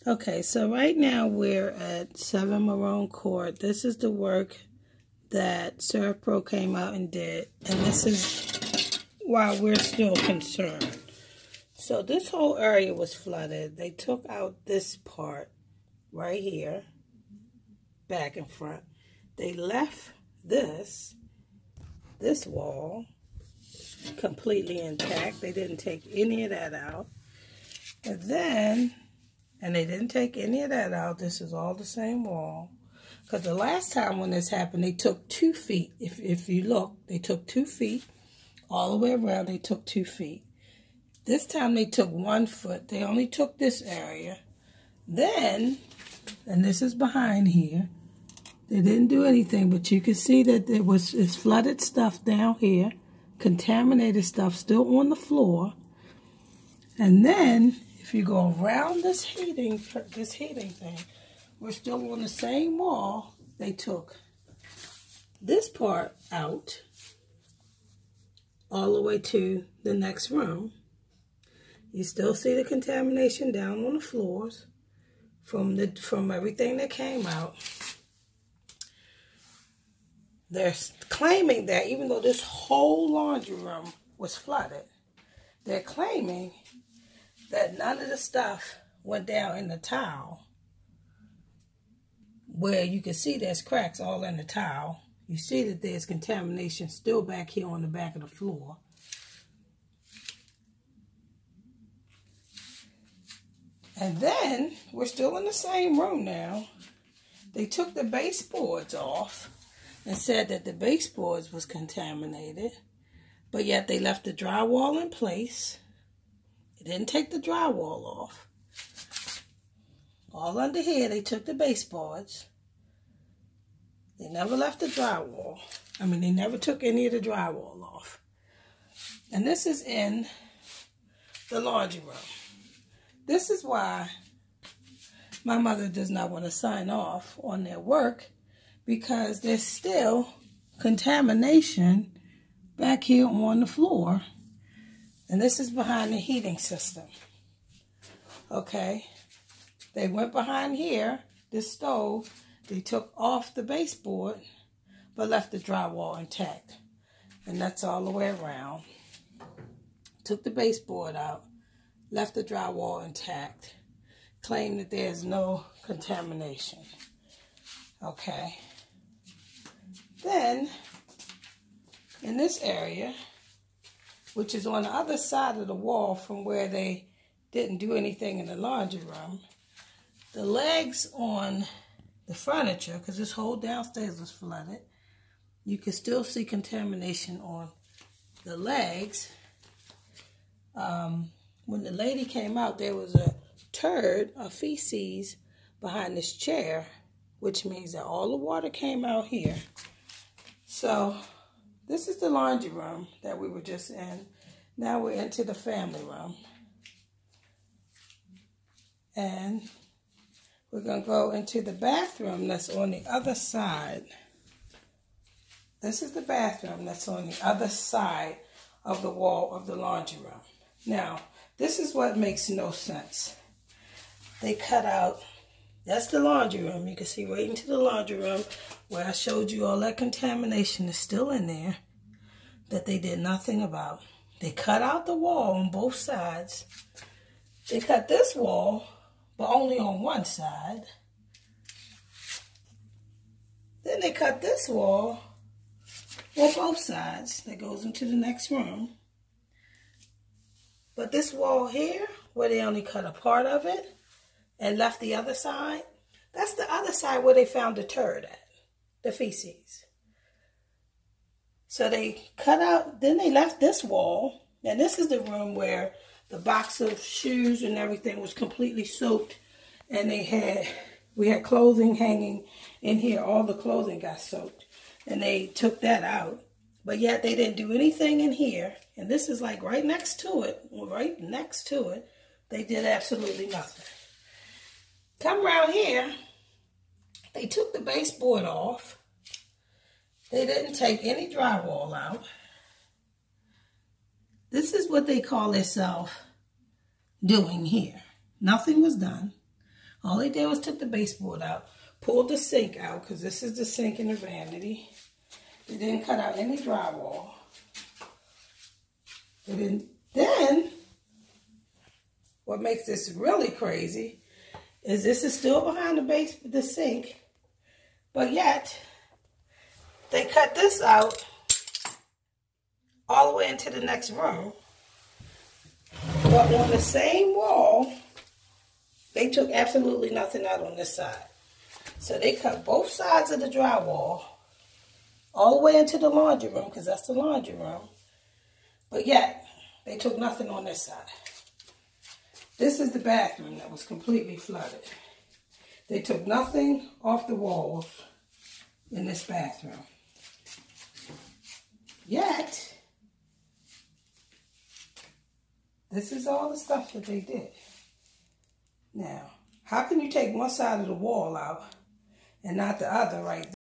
Okay, so right now we're at 7 Marone Ct. This is the work that Servpro came out and did, and this is why we're still concerned. So this whole area was flooded. They took out this part right here, back and front. They left this wall completely intact. They didn't take any of that out. And they didn't take any of that out. This is all the same wall. Because the last time when this happened, they took 2 feet. If you look, they took 2 feet. All the way around, they took 2 feet. This time they took 1 foot. They only took this area. Then, and this is behind here, they didn't do anything, but you can see that it's flooded stuff down here, contaminated stuff still on the floor. And then, if you go around this heating thing, we're still on the same wall. They took this part out all the way to the next room. You still see the contamination down on the floors from everything that came out. They're claiming that even though this whole laundry room was flooded, they're claiming that none of the stuff went down in the tile, where you can see there's cracks all in the tile. You see that there's contamination still back here on the back of the floor. And then, we're still in the same room now. They took the baseboards off and said that the baseboards was contaminated, but yet they left the drywall in place. They didn't take the drywall off. All under here, they took the baseboards. They never left the drywall. They never took any of the drywall off. And this is in the laundry room. This is why my mother does not want to sign off on their work, because there's still contamination back here on the floor. And this is behind the heating system. Okay? They went behind here, this stove. They took off the baseboard, but left the drywall intact. And that's all the way around. Took the baseboard out, left the drywall intact. Claimed that there's no contamination. Okay? Then, in this area, which is on the other side of the wall from where they didn't do anything in the laundry room, the legs on the furniture, because this whole downstairs was flooded, you can still see contamination on the legs. When the lady came out, there was a turd of feces behind this chair, which means that all the water came out here. So, this is the laundry room that we were just in. Now we're into the family room. And we're going to go into the bathroom that's on the other side. This is the bathroom that's on the other side of the wall of the laundry room. Now, this is what makes no sense. They cut out, that's the laundry room. You can see right into the laundry room where I showed you all that contamination is still in there that they did nothing about. They cut out the wall on both sides. They cut this wall, but only on one side. Then they cut this wall on both sides that goes into the next room. But this wall here, where they only cut a part of it and left the other side, that's the other side where they found the turd at, the feces. So they cut out, then they left this wall, and this is the room where the box of shoes and everything was completely soaked, and we had clothing hanging in here. All the clothing got soaked, and they took that out. But yet they didn't do anything in here, and this is like right next to it, they did absolutely nothing. Come around here, they took the baseboard off. They didn't take any drywall out. This is what they call themselves doing here. Nothing was done. All they did was took the baseboard out, pulled the sink out, because this is the sink in the vanity. They didn't cut out any drywall. And then, what makes this really crazy is this is still behind the sink, but yet they cut this out all the way into the next room. But on the same wall, they took absolutely nothing out on this side. So they cut both sides of the drywall all the way into the laundry room, because that's the laundry room. But yet, they took nothing on this side. This is the bathroom that was completely flooded. They took nothing off the walls in this bathroom. Yet, this is all the stuff that they did. Now, how can you take one side of the wall out and not the other right there?